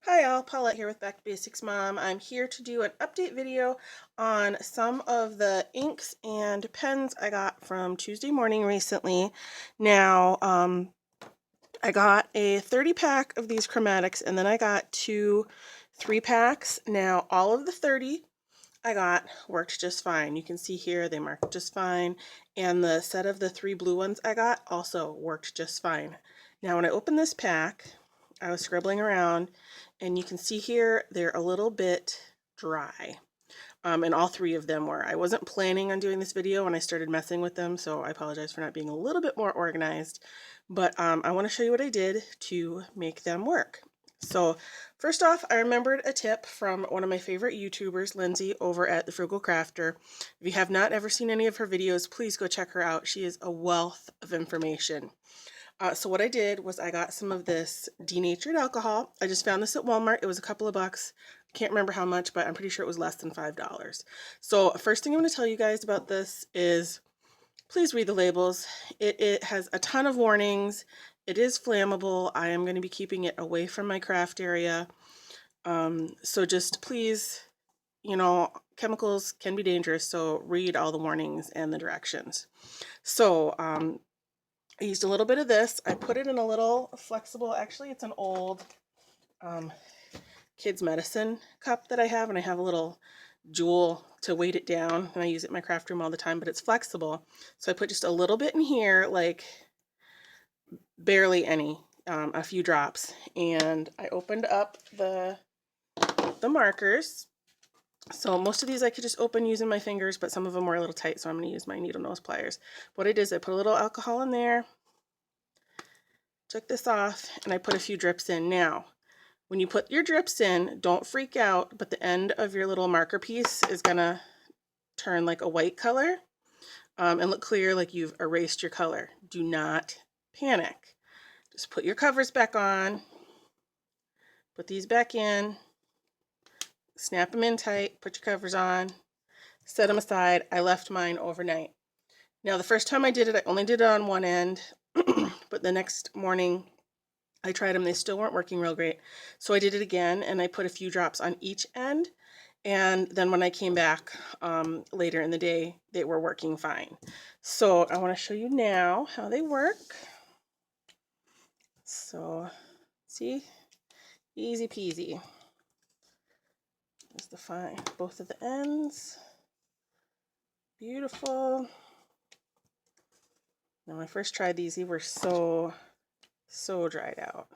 Hi all, Paulette here with Back to Basics Mom. I'm here to do an update video on some of the inks and pens I got from Tuesday morning recently. Now, I got a 30 pack of these Chromatics and then I got two 3-packs. Now, all of the 30 I got worked just fine. You can see here they marked just fine, and the set of the 3 blue ones I got also worked just fine. Now when I opened this pack, I was scribbling around and you can see here they're a little bit dry. And all 3 of them were. I wasn't planning on doing this video when I started messing with them, so I apologize for not being a little bit more organized. But I want to show you what I did to make them work. So first off, I remembered a tip from one of my favorite YouTubers, Lindsay, over at The Frugal Crafter. If you have not ever seen any of her videos, please go check her out. She is a wealth of information. So what I did was I got some of this denatured alcohol. I just found this at Walmart. It was a couple of bucks. Can't remember how much, but I'm pretty sure it was less than $5. So first thing I'm going to tell you guys about this is please read the labels. It has a ton of warnings. It is flammable. I am going to be keeping it away from my craft area. So just please, chemicals can be dangerous, so read all the warnings and the directions. So I used a little bit of this. I put it in a little flexible, actually it's an old kids medicine cup that I have, and I have a little jewel to weight it down, and I use it in my craft room all the time, but it's flexible. So I put just a little bit in here, like barely any, a few drops, and I opened up the markers. So most of these I could just open using my fingers, but some of them were a little tight, so I'm going to use my needle nose pliers. What I did is I put a little alcohol in there, took this off, and I put a few drips in. Now, when you put your drips in, don't freak out, but the end of your little marker piece is going to turn like a white color and look clear like you've erased your color. Do not panic. Just put your covers back on, put these back in, snap them in tight, put your covers on, set them aside. I left mine overnight. Now the first time I did it, I only did it on one end, but the next morning I tried them, they still weren't working real great. So I did it again and I put a few drops on each end. And then when I came back later in the day, they were working fine. So I want to show you now how they work. So see, easy peasy. Just define both of the ends. Beautiful. Now when I first tried these were so dried out.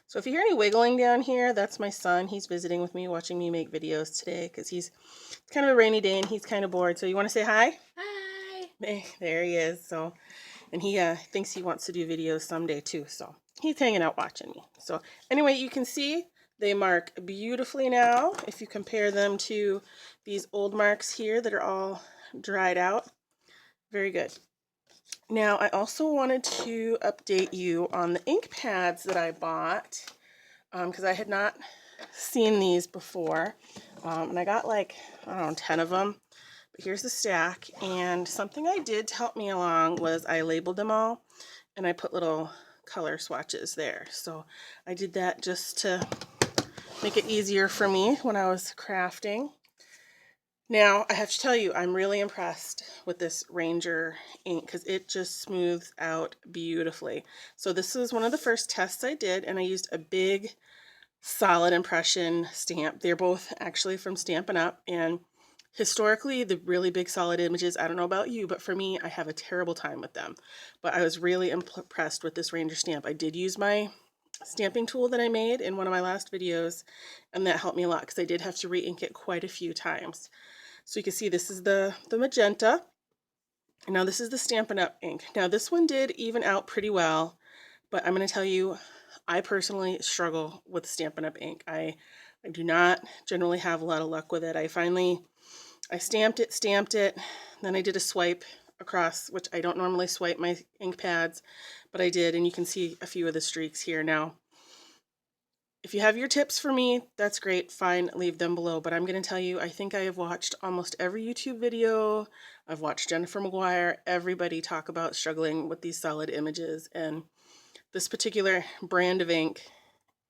So if you hear any wiggling down here, that's my son. He's visiting with me, watching me make videos today because it's kind of a rainy day and he's kind of bored. So you want to say hi? Hi. There he is. So, and he thinks he wants to do videos someday too. So he's hanging out watching me. So anyway, you can see they mark beautifully now. If you compare them to these old marks here that are all dried out, very good. Now, I also wanted to update you on the ink pads that I bought because I had not seen these before. And I got like, I don't know, 10 of them. But here's the stack. And something I did to help me along was I labeled them all and I put little color swatches there. So I did that just to make it easier for me when I was crafting. Now, I have to tell you, I'm really impressed with this Ranger ink because it just smooths out beautifully. So this was one of the first tests I did, and I used a big solid impression stamp. They're both actually from Stampin' Up, and historically, the really big solid images, I don't know about you, but for me, I have a terrible time with them. But I was really impressed with this Ranger stamp. I did use my stamping tool that I made in one of my last videos, and that helped me a lot because I did have to re-ink it quite a few times. So you can see this is the magenta. Now this is the Stampin' Up! Ink. Now this one did even out pretty well, but I'm going to tell you, I personally struggle with Stampin' Up! Ink. I do not generally have a lot of luck with it. I stamped it, then I did a swipe across, which I don't normally swipe my ink pads, but I did, and you can see a few of the streaks here. Now, if you have your tips for me, that's great, fine, leave them below. But I'm going to tell you, I think I have watched almost every YouTube video. I've watched Jennifer McGuire, everybody talk about struggling with these solid images. And this particular brand of ink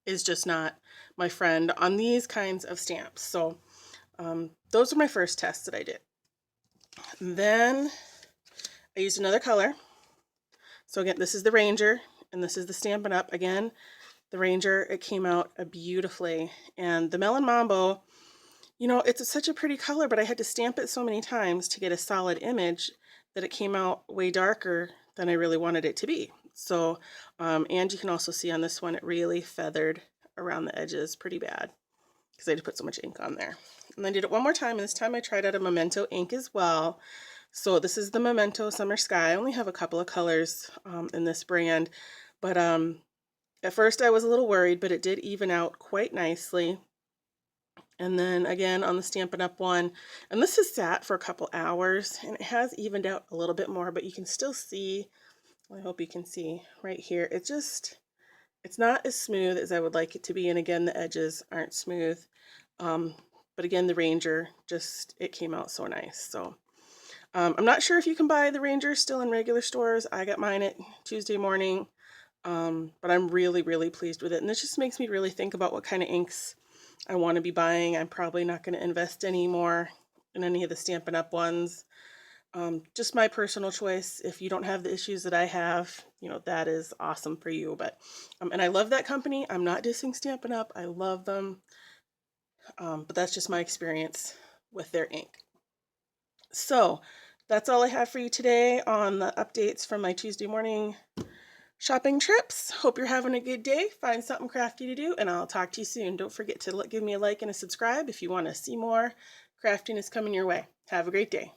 is just not my friend on these kinds of stamps. So those are my first tests that I did. Then I used another color. So again, this is the Ranger, and this is the Stampin' Up. Again, the Ranger, it came out beautifully. And the Melon Mambo, you know, it's such a pretty color, but I had to stamp it so many times to get a solid image that it came out way darker than I really wanted it to be. So, and you can also see on this one, it really feathered around the edges pretty bad because I had to put so much ink on there. And then I did it one more time, and this time I tried out a Memento ink as well. So this is the Memento Summer Sky. I only have a couple of colors in this brand, but at first I was a little worried, but it did even out quite nicely. And then again on the Stampin' Up one, and this has sat for a couple hours, and it has evened out a little bit more, but you can still see, I hope you can see right here, it's not as smooth as I would like it to be, and again, the edges aren't smooth. But again, the Ranger, it came out so nice. So I'm not sure if you can buy the Ranger still in regular stores. I got mine at Tuesday Morning, but I'm really, really pleased with it. And this just makes me really think about what kind of inks I want to be buying. I'm probably not going to invest any more in any of the Stampin' Up ones. Just my personal choice. If you don't have the issues that I have, you know, that is awesome for you. But and I love that company. I'm not dissing Stampin' Up. I love them. But that's just my experience with their ink. So that's all I have for you today on the updates from my Tuesday morning shopping trips. Hope you're having a good day. Find something crafty to do, and I'll talk to you soon. Don't forget to give me a like and a subscribe if you want to see more craftiness coming your way. Have a great day.